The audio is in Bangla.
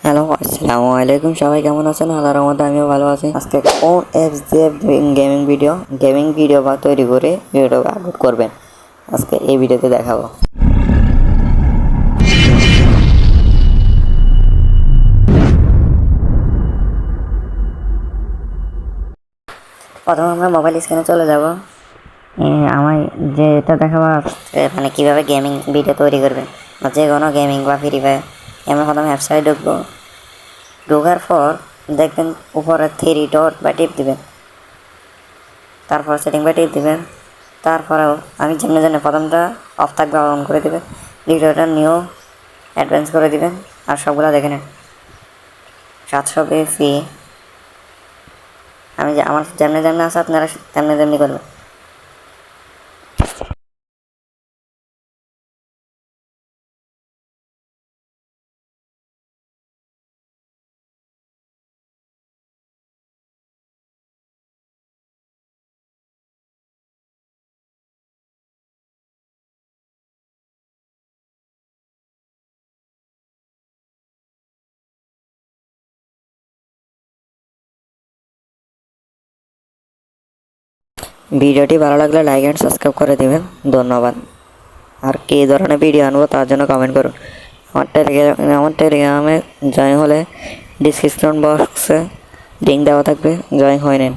হ্যালো, আসসালামু আলাইকুম। সবাই কেমন আছেন? আল্লাহর রহমতে আমিও ভালো আছি। আজকে কোন অ্যাপস দিয়ে গেমিং ভিডিও বা তৈরি করে ভিডিওটা আপলোড করবেন, আজকে এই ভিডিওতে দেখাবো। প্রথমে আমরা মোবাইল স্ক্রিনে চলে যাব। আমার যে এটা দেখাবো মানে কীভাবে গেমিং ভিডিও তৈরি করবেন, বা যে কোনো গেমিং বা ফ্রি ফায়ার। আমরা প্রথমে ওয়েবসাইটে ঢুকবো। ঢোকার পর দেখবেন উপরে থ্রি ডট বা টিপ দিবেন, তারপর সেটিং বা টিপ দিবেন। তারপরেও আমি যেমনি প্রথমটা অফ থাকবে অন করে দেবেন, দ্বিতীয়টা নিউ অ্যাডভান্স করে দিবেন। আর সবগুলো দেখে নেন 700 ফি। আমি আমার যেমনি আছে আপনারা তেমনি করবেন। ভিডিওটি ভালো লাগলে লাইক অ্যান্ড সাবস্ক্রাইব করে দেবেন, ধন্যবাদ। আর কী ধরনের ভিডিও আনবো তার জন্য কমেন্ট করুন। আমার টেলিগ্রামে জয়েন হলে ডিসক্রিপশন বক্সে লিঙ্ক দেওয়া থাকবে, জয়েন হয়ে নিন।